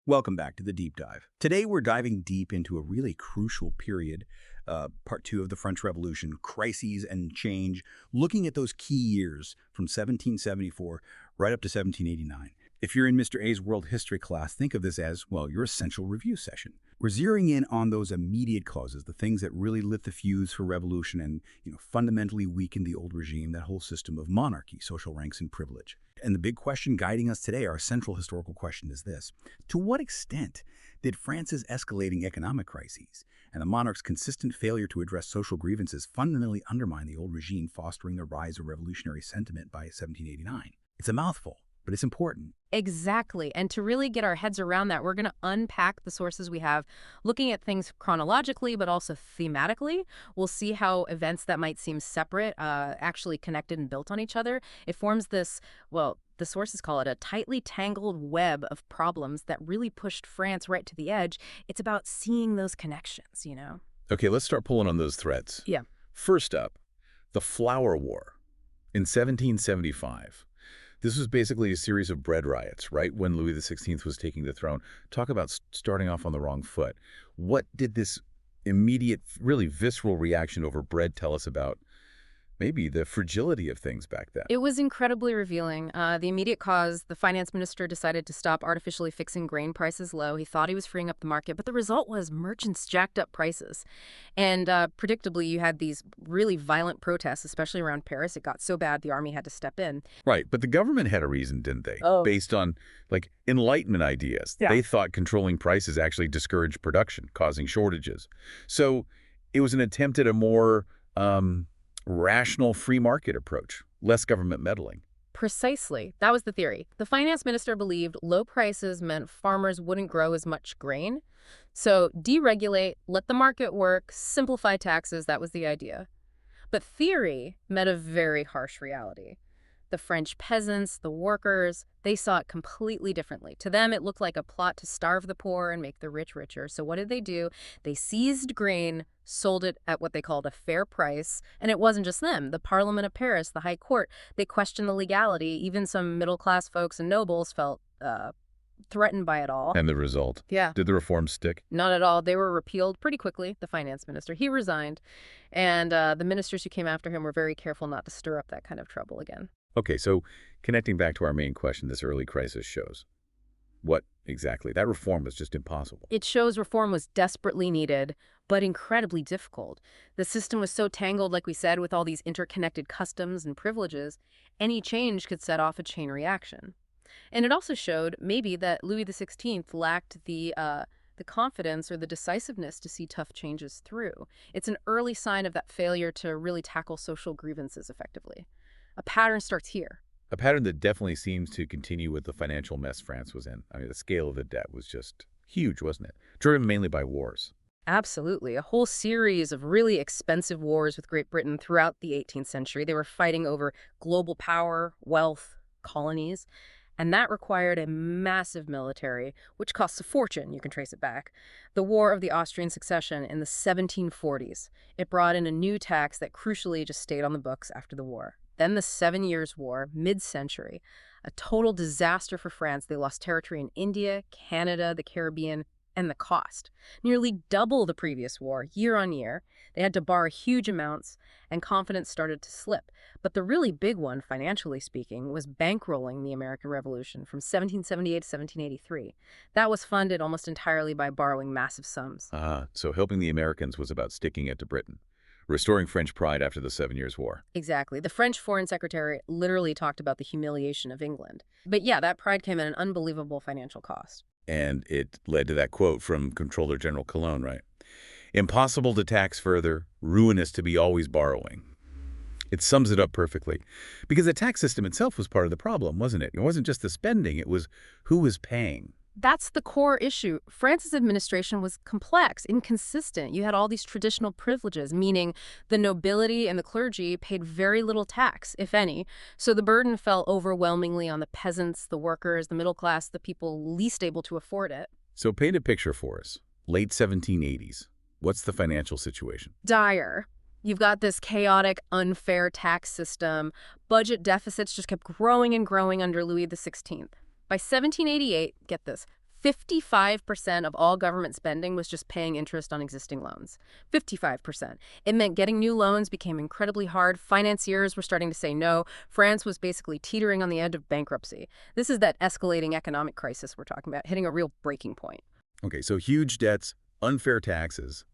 Welcome back to the Deep Dive. Today we're diving deep into a really crucial period, part two of the French Revolution, Crises and Change, looking at those key years from 1774 right up to 1789. If you're in Mr. A's world history class, think of this as, well, your essential review session. We're zeroing in on those immediate causes, the things that really lit the fuse for revolution and, fundamentally weakened the old regime, that whole system of monarchy, social ranks, and privilege. And the big question guiding us today, our central historical question, is this. To what extent did France's escalating economic crises and the monarch's consistent failure to address social grievances fundamentally undermine the old regime, fostering the rise of revolutionary sentiment by 1789? It's a mouthful, but it's important. Exactly. And to really get our heads around that, we're going to unpack the sources we have, looking at things chronologically, but also thematically. We'll see how events that might seem separate actually connected and built on each other. It forms this, well, the sources call it a tightly tangled web of problems that really pushed France right to the edge. It's about seeing those connections. Okay, let's start pulling on those threads. Yeah. First up, the Flour War in 1775. This was basically a series of bread riots, right when Louis XVI was taking the throne. Talk about starting off on the wrong foot. What did this immediate, really visceral reaction over bread tell us about maybe the fragility of things back then? It was incredibly revealing. The immediate cause, the finance minister decided to stop artificially fixing grain prices low. He thought he was freeing up the market, but the result was merchants jacked up prices. And predictably, you had these really violent protests, especially around Paris. It got so bad, the army had to step in. Right, but the government had a reason, didn't they? Oh. Based on, Enlightenment ideas. Yeah. They thought controlling prices actually discouraged production, causing shortages. So it was an attempt at a more rational free market approach, less government meddling. Precisely. That was the theory. The finance minister believed low prices meant farmers wouldn't grow as much grain. So deregulate, let the market work, simplify taxes, that was the idea. But theory met a very harsh reality. The French peasants, the workers, they saw it completely differently. To them, it looked like a plot to starve the poor and make the rich richer. So what did they do? They seized grain, sold it at what they called a fair price. And it wasn't just them. The Parliament of Paris, the High Court, they questioned the legality. Even some middle-class folks and nobles felt threatened by it all. And the result? Yeah. Did the reforms stick? Not at all. They were repealed pretty quickly, the finance minister. He resigned. And the ministers who came after him were very careful not to stir up that kind of trouble again. Okay, so connecting back to our main question this early crisis shows. What exactly? That reform was just impossible. It shows reform was desperately needed, but incredibly difficult. The system was so tangled, like we said, with all these interconnected customs and privileges, any change could set off a chain reaction. And it also showed, maybe, that Louis XVI lacked the confidence or the decisiveness to see tough changes through. It's an early sign of that failure to really tackle social grievances effectively. A pattern starts here. A pattern that definitely seems to continue with the financial mess France was in. I mean, the scale of the debt was just huge, wasn't it? Driven mainly by wars. Absolutely. A whole series of really expensive wars with Great Britain throughout the 18th century. They were fighting over global power, wealth, colonies. And that required a massive military, which costs a fortune. You can trace it back. The War of the Austrian Succession in the 1740s. It brought in a new tax that crucially just stayed on the books after the war. Then the 7 Years' War, mid-century, a total disaster for France. They lost territory in India, Canada, the Caribbean, and the cost. Nearly double the previous war, year on year. They had to borrow huge amounts, and confidence started to slip. But the really big one, financially speaking, was bankrolling the American Revolution from 1778 to 1783. That was funded almost entirely by borrowing massive sums. So helping the Americans was about sticking it to Britain. Restoring French pride after the 7 Years' War. Exactly. The French foreign secretary literally talked about the humiliation of England. But yeah, that pride came at an unbelievable financial cost. And it led to that quote from Comptroller General Cologne, right? Impossible to tax further, ruinous to be always borrowing. It sums it up perfectly. Because the tax system itself was part of the problem, wasn't it? It wasn't just the spending, it was who was paying. That's the core issue. France's administration was complex, inconsistent. You had all these traditional privileges, meaning the nobility and the clergy paid very little tax, if any. So the burden fell overwhelmingly on the peasants, the workers, the middle class, the people least able to afford it. So paint a picture for us. Late 1780s. What's the financial situation? Dire. You've got this chaotic, unfair tax system. Budget deficits just kept growing and growing under Louis XVI. By 1788, get this, 55% of all government spending was just paying interest on existing loans. 55%. It meant getting new loans became incredibly hard. Financiers were starting to say no. France was basically teetering on the edge of bankruptcy. This is that escalating economic crisis we're talking about, hitting a real breaking point. Okay, so huge debts, unfair taxes.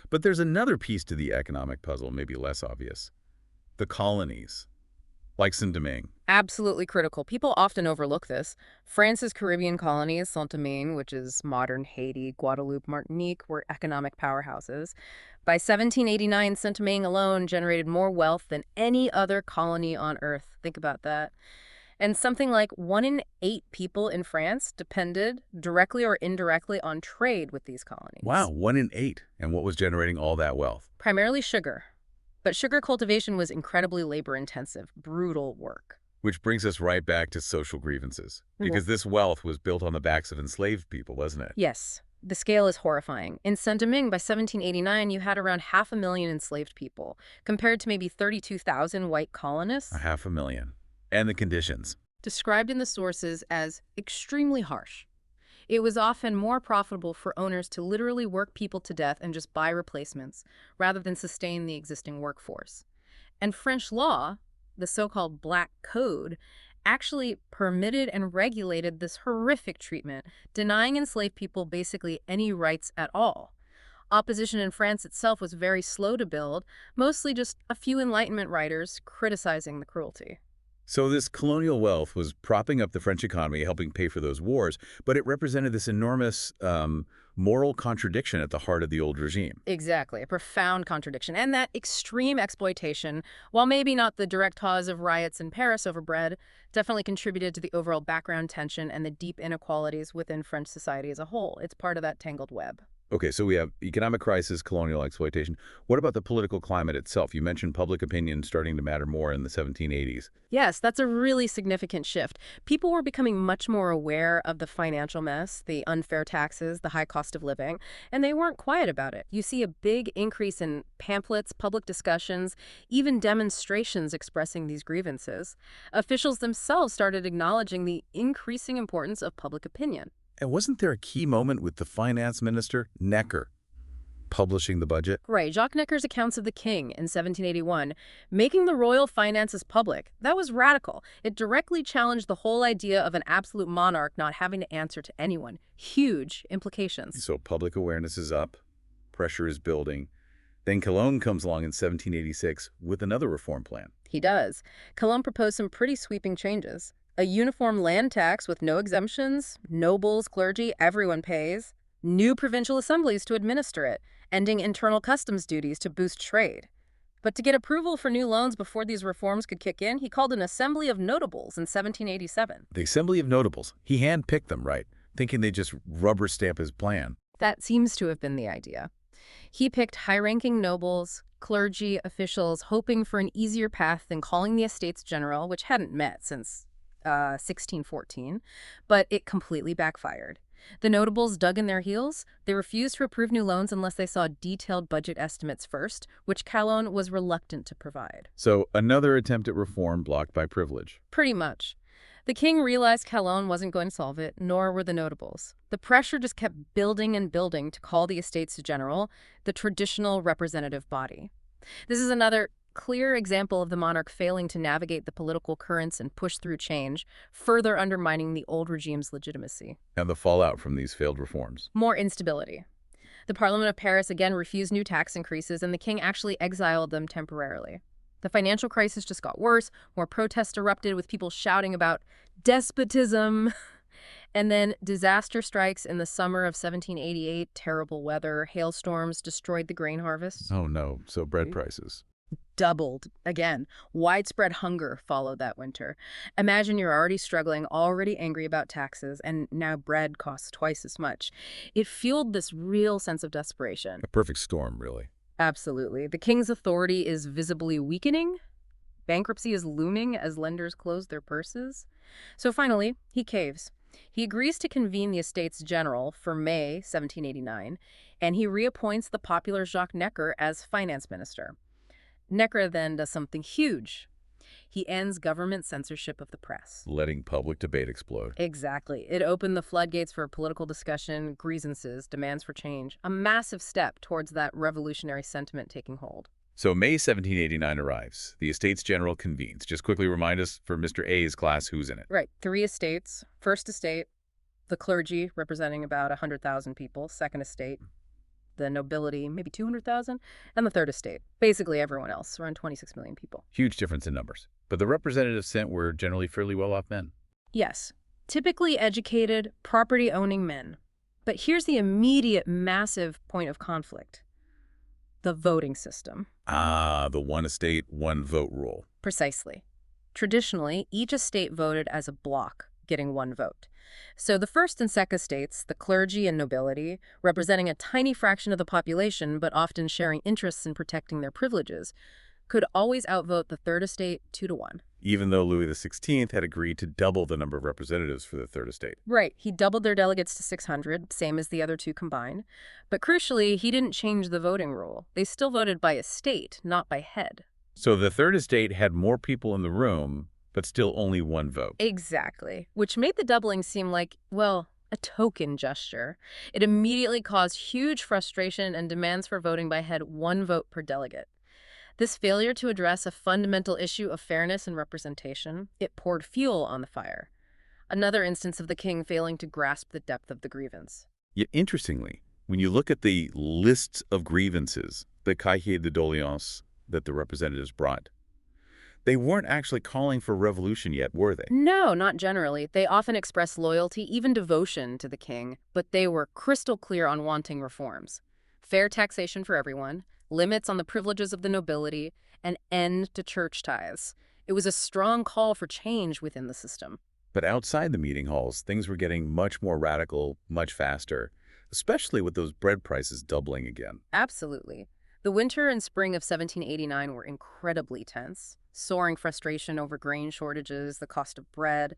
But there's another piece to the economic puzzle, maybe less obvious. The colonies, like Saint-Domingue. Absolutely critical. People often overlook this. France's Caribbean colonies, Saint-Domingue, which is modern Haiti, Guadeloupe, Martinique, were economic powerhouses. By 1789, Saint-Domingue alone generated more wealth than any other colony on Earth. Think about that. And something like 1 in 8 people in France depended directly or indirectly on trade with these colonies. Wow, 1 in 8. And what was generating all that wealth? Primarily sugar. But sugar cultivation was incredibly labor-intensive, brutal work. Which brings us right back to social grievances. Because this wealth was built on the backs of enslaved people, wasn't it? Yes. The scale is horrifying. In Saint-Domingue, by 1789, you had around 500,000 enslaved people, compared to maybe 32,000 white colonists. 500,000. And the conditions. Described in the sources as extremely harsh. It was often more profitable for owners to literally work people to death and just buy replacements, rather than sustain the existing workforce. And French law, the so-called Black Code, actually permitted and regulated this horrific treatment, denying enslaved people basically any rights at all. Opposition in France itself was very slow to build, mostly just a few Enlightenment writers criticizing the cruelty. So this colonial wealth was propping up the French economy, helping pay for those wars, but it represented this enormous moral contradiction at the heart of the old regime. Exactly, a profound contradiction. And that extreme exploitation, while maybe not the direct cause of riots in Paris over bread, definitely contributed to the overall background tension and the deep inequalities within French society as a whole. It's part of that tangled web. Okay, so we have economic crisis, colonial exploitation. What about the political climate itself? You mentioned public opinion starting to matter more in the 1780s. Yes, that's a really significant shift. People were becoming much more aware of the financial mess, the unfair taxes, the high cost of living, and they weren't quiet about it. You see a big increase in pamphlets, public discussions, even demonstrations expressing these grievances. Officials themselves started acknowledging the increasing importance of public opinion. And wasn't there a key moment with the finance minister, Necker, publishing the budget? Right, Jacques Necker's accounts of the king in 1781, making the royal finances public, that was radical. It directly challenged the whole idea of an absolute monarch not having to answer to anyone. Huge implications. So public awareness is up, pressure is building. Then Calonne comes along in 1786 with another reform plan. He does. Calonne proposed some pretty sweeping changes. A uniform land tax with no exemptions, nobles, clergy, everyone pays. New provincial assemblies to administer it, ending internal customs duties to boost trade. But to get approval for new loans before these reforms could kick in, he called an Assembly of Notables in 1787. The Assembly of Notables. He handpicked them, right? Thinking they'd just rubber stamp his plan. That seems to have been the idea. He picked high-ranking nobles, clergy, officials, hoping for an easier path than calling the Estates General, which hadn't met since 1614, but it completely backfired. The notables dug in their heels. They refused to approve new loans unless they saw detailed budget estimates first, which Calonne was reluctant to provide. So another attempt at reform blocked by privilege. Pretty much. The king realized Calonne wasn't going to solve it, nor were the notables. The pressure just kept building and building to call the Estates General the traditional representative body. This is another clear example of the monarch failing to navigate the political currents and push through change, further undermining the old regime's legitimacy. And the fallout from these failed reforms. More instability. The Parliament of Paris again refused new tax increases, and the king actually exiled them temporarily. The financial crisis just got worse, more protests erupted with people shouting about despotism. And then disaster strikes in the summer of 1788, terrible weather, hailstorms destroyed the grain harvest. Oh no, so bread prices. Doubled again. Widespread hunger followed that winter. Imagine you're already struggling, already angry about taxes, and now bread costs twice as much. It fueled this real sense of desperation. A perfect storm, really. Absolutely. The king's authority is visibly weakening. Bankruptcy is looming as lenders close their purses. So finally, he caves. He agrees to convene the Estates General for May 1789, and he reappoints the popular Jacques Necker as finance minister. Necker then does something huge. He ends government censorship of the press. Letting public debate explode. Exactly. It opened the floodgates for political discussion, grievances, demands for change, a massive step towards that revolutionary sentiment taking hold. So May 1789 arrives. The Estates General convenes. Just quickly remind us for Mr. A's class who's in it. Right. 3 estates. First estate, the clergy, representing about 100,000 people. Second estate, the nobility, maybe 200,000. And the third estate, basically everyone else, around 26 million people. Huge difference in numbers. But the representatives sent were generally fairly well-off men. Yes. Typically educated, property-owning men. But here's the immediate massive point of conflict. The voting system. Ah, the one estate, one vote rule. Precisely. Traditionally, each estate voted as a block, getting one vote. So the first and second estates, the clergy and nobility, representing a tiny fraction of the population but often sharing interests in protecting their privileges, could always outvote the third estate 2-1. Even though Louis XVI had agreed to double the number of representatives for the third estate. Right. He doubled their delegates to 600, same as the other two combined. But crucially, he didn't change the voting rule. They still voted by estate, not by head. So the third estate had more people in the room, but still only one vote. Exactly. Which made the doubling seem like, well, a token gesture. It immediately caused huge frustration and demands for voting by head, one vote per delegate. This failure to address a fundamental issue of fairness and representation, it poured fuel on the fire. Another instance of the king failing to grasp the depth of the grievance. Yet interestingly, when you look at the lists of grievances, the cahiers de doléances that the representatives brought, they weren't actually calling for revolution yet, were they? No, not generally. They often expressed loyalty, even devotion to the king, but they were crystal clear on wanting reforms. Fair taxation for everyone, limits on the privileges of the nobility, an end to church tithes. It was a strong call for change within the system. But outside the meeting halls, things were getting much more radical, much faster, especially with those bread prices doubling again. Absolutely. The winter and spring of 1789 were incredibly tense. Soaring frustration over grain shortages, the cost of bread.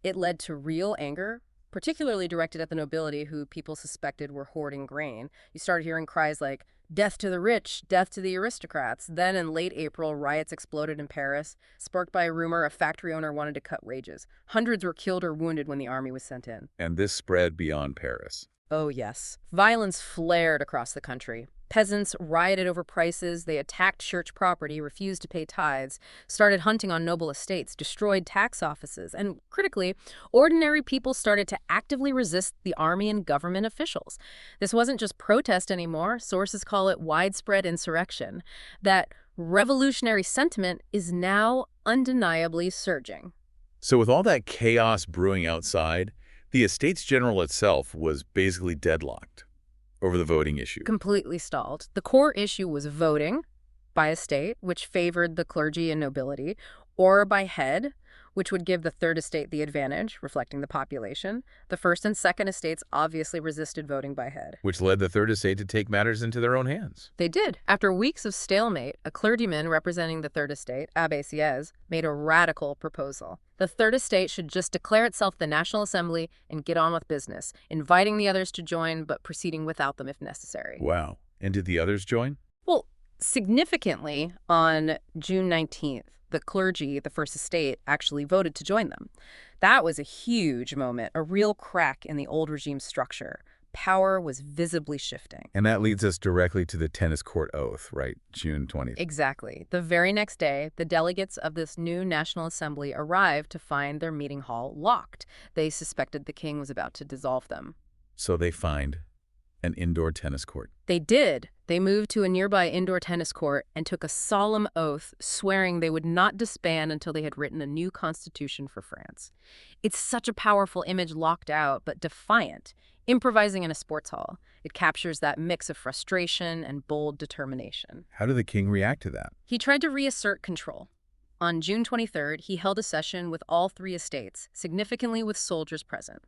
It led to real anger, particularly directed at the nobility who people suspected were hoarding grain. You started hearing cries like, "Death to the rich, death to the aristocrats." Then in late April, riots exploded in Paris, sparked by a rumor a factory owner wanted to cut wages. Hundreds were killed or wounded when the army was sent in. And this spread beyond Paris. Oh, yes. Violence flared across the country. Peasants rioted over prices, they attacked church property, refused to pay tithes, started hunting on noble estates, destroyed tax offices, and critically, ordinary people started to actively resist the army and government officials. This wasn't just protest anymore. Sources call it widespread insurrection. That revolutionary sentiment is now undeniably surging. So with all that chaos brewing outside, the Estates General itself was basically deadlocked over the voting issue. Completely stalled. The core issue was voting by estate, which favored the clergy and nobility, or by head, which would give the third estate the advantage, reflecting the population. The first and second estates obviously resisted voting by head. Which led the third estate to take matters into their own hands. They did. After weeks of stalemate, a clergyman representing the third estate, Abbé Sieyès, made a radical proposal. The third estate should just declare itself the National Assembly and get on with business, inviting the others to join, but proceeding without them if necessary. Wow. And did the others join? Well, significantly, on June 19th, the clergy, the First Estate, actually voted to join them. That was a huge moment, a real crack in the old regime's structure. Power was visibly shifting. And that leads us directly to the tennis court oath, right? June 20th. Exactly. The very next day, the delegates of this new National Assembly arrived to find their meeting hall locked. They suspected the king was about to dissolve them. So they find an indoor tennis court. They did. They moved to a nearby indoor tennis court and took a solemn oath, swearing they would not disband until they had written a new constitution for France. It's such a powerful image, locked out, but defiant, improvising in a sports hall. It captures that mix of frustration and bold determination. How did the king react to that? He tried to reassert control. On June 23rd, he held a session with all three estates, significantly with soldiers present.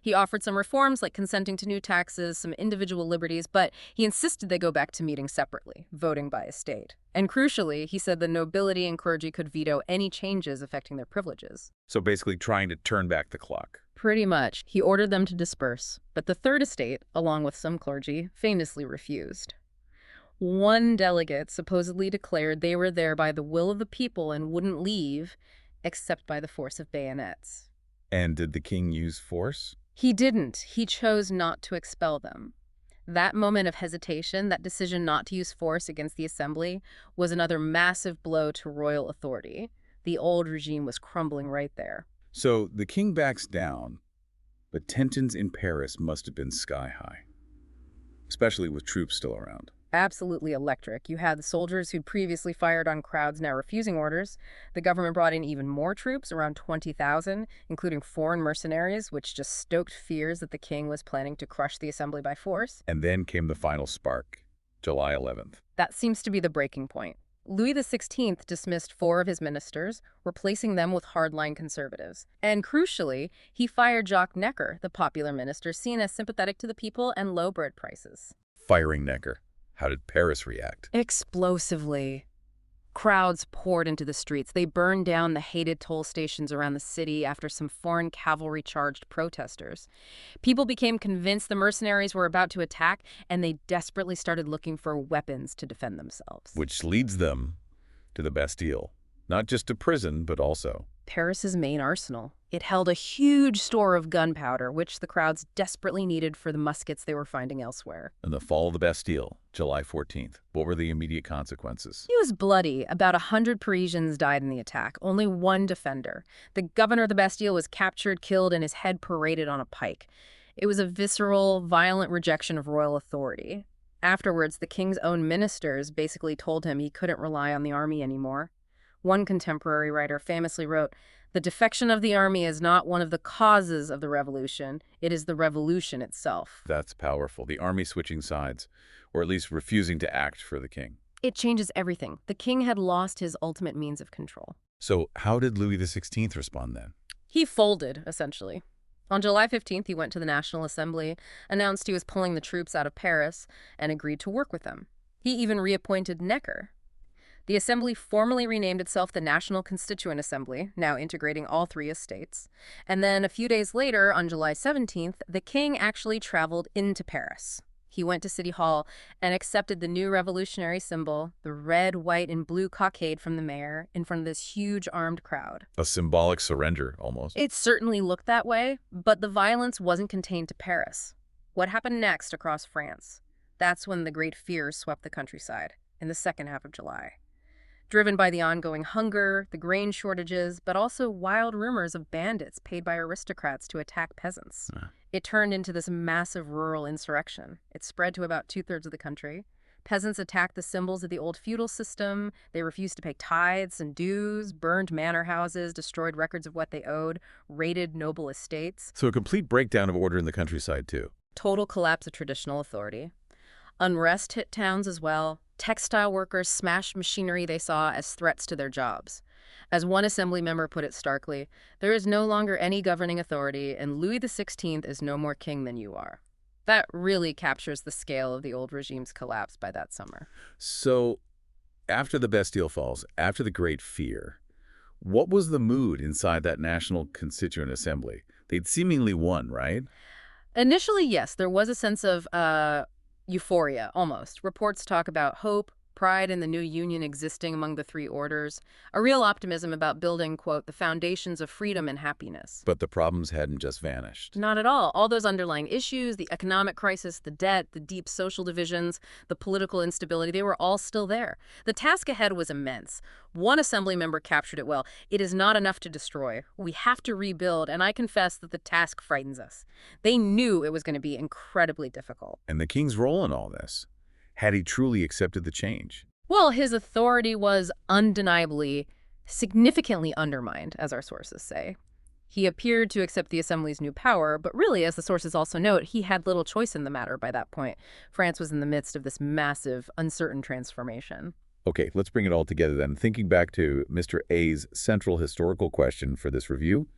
He offered some reforms like consenting to new taxes, some individual liberties, but he insisted they go back to meeting separately, voting by estate. And crucially, he said the nobility and clergy could veto any changes affecting their privileges. So basically trying to turn back the clock. Pretty much. He ordered them to disperse, but the third estate, along with some clergy, famously refused. One delegate supposedly declared they were there by the will of the people and wouldn't leave, except by the force of bayonets. And did the king use force? He didn't. He chose not to expel them. That moment of hesitation, that decision not to use force against the assembly, was another massive blow to royal authority. The old regime was crumbling right there. So the king backs down, but tensions in Paris must have been sky high, especially with troops still around. Absolutely electric. You had the soldiers who'd previously fired on crowds now refusing orders. The government brought in even more troops, around 20,000, including foreign mercenaries, which just stoked fears that the king was planning to crush the assembly by force. And then came the final spark, July 11th. That seems to be the breaking point. Louis XVI dismissed 4 of his ministers, replacing them with hardline conservatives. And crucially, he fired Jacques Necker, the popular minister seen as sympathetic to the people and low bread prices. Firing Necker. How did Paris react? Explosively. Crowds poured into the streets. They burned down the hated toll stations around the city after some foreign cavalry charged protesters. People became convinced the mercenaries were about to attack, and they desperately started looking for weapons to defend themselves. Which leads them to the Bastille. Not just to prison, but also Paris's main arsenal. It held a huge store of gunpowder, which the crowds desperately needed for the muskets they were finding elsewhere. in the fall of the Bastille, July 14th. What were the immediate consequences? It was bloody. About 100 Parisians died in the attack, only one defender. The governor of the Bastille was captured, killed, and his head paraded on a pike. It was a visceral, violent rejection of royal authority. Afterwards, the king's own ministers basically told him he couldn't rely on the army anymore. One contemporary writer famously wrote, "The defection of the army is not one of the causes of the revolution, it is the revolution itself." That's powerful. The army switching sides, or at least refusing to act for the king. It changes everything. The king had lost his ultimate means of control. So how did Louis XVI respond then? He folded, essentially. On July 15th, he went to the National Assembly, announced he was pulling the troops out of Paris, and agreed to work with them. He even reappointed Necker. The assembly formally renamed itself the National Constituent Assembly, now integrating all 3 estates. And then a few days later, on July 17th, the king actually traveled into Paris. He went to City Hall and accepted the new revolutionary symbol, the red, white, and blue cockade from the mayor, in front of this huge armed crowd. A symbolic surrender, almost. It certainly looked that way, but the violence wasn't contained to Paris. What happened next across France? That's when the great fears swept the countryside, in the second half of July. Driven by the ongoing hunger, the grain shortages, but also wild rumors of bandits paid by aristocrats to attack peasants. It turned into this massive rural insurrection. It spread to about 2/3 of the country. Peasants attacked the symbols of the old feudal system. They refused to pay tithes and dues, burned manor houses, destroyed records of what they owed, raided noble estates. So a complete breakdown of order in the countryside, too. Total collapse of traditional authority. Unrest hit towns as well. Textile workers smashed machinery they saw as threats to their jobs. As one assembly member put it starkly, there is no longer any governing authority, and Louis XVI is no more king than you are. That really captures the scale of the old regime's collapse by that summer. So after the Bastille falls, after the Great Fear, what was the mood inside that National Constituent Assembly? They'd seemingly won, right? Initially, yes, there was a sense of euphoria, almost. Reports talk about hope, pride in the new union existing among the 3 orders, a real optimism about building, quote, the foundations of freedom and happiness. But the problems hadn't just vanished. Not at all. All those underlying issues, the economic crisis, the debt, the deep social divisions, the political instability, they were all still there. The task ahead was immense. One assembly member captured it well. It is not enough to destroy. We have to rebuild, and I confess that the task frightens us. They knew it was going to be incredibly difficult. And the king's role in all this? Had he truly accepted the change? Well, his authority was undeniably, significantly undermined, as our sources say. He appeared to accept the assembly's new power, but really, as the sources also note, he had little choice in the matter by that point. France was in the midst of this massive, uncertain transformation. Okay, let's bring it all together then. Thinking back to Mr. A's central historical question for this review,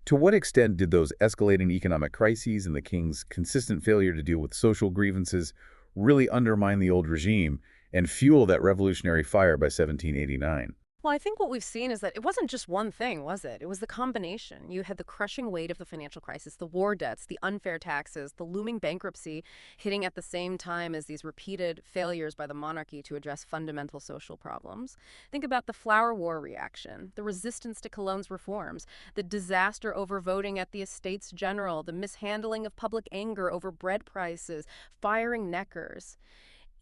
to what extent did those escalating economic crises and the king's consistent failure to deal with social grievances really undermine the old regime and fuel that revolutionary fire by 1789? Well, I think what we've seen is that it wasn't just one thing, was it? It was the combination. You had the crushing weight of the financial crisis, the war debts, the unfair taxes, the looming bankruptcy hitting at the same time as these repeated failures by the monarchy to address fundamental social problems. Think about the Flower War reaction, the resistance to Cologne's reforms, the disaster over voting at the Estates General, the mishandling of public anger over bread prices, firing Neckers.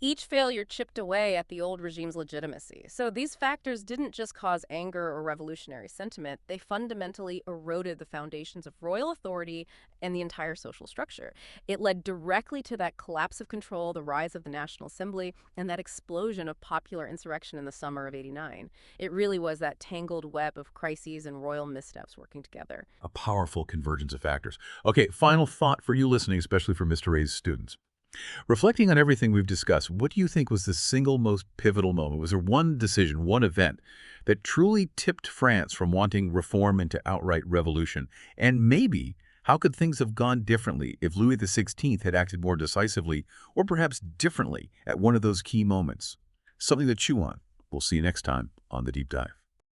Each failure chipped away at the old regime's legitimacy. So these factors didn't just cause anger or revolutionary sentiment, they fundamentally eroded the foundations of royal authority and the entire social structure. It led directly to that collapse of control, the rise of the National Assembly, and that explosion of popular insurrection in the summer of '89. It really was that tangled web of crises and royal missteps working together. A powerful convergence of factors. Okay, final thought for you listening, especially for Mr. Ray's students. Reflecting on everything we've discussed, what do you think was the single most pivotal moment? Was there one decision, one event that truly tipped France from wanting reform into outright revolution? And maybe, how could things have gone differently if Louis XVI had acted more decisively or perhaps differently at one of those key moments? Something to chew on. We'll see you next time on The Deep Dive.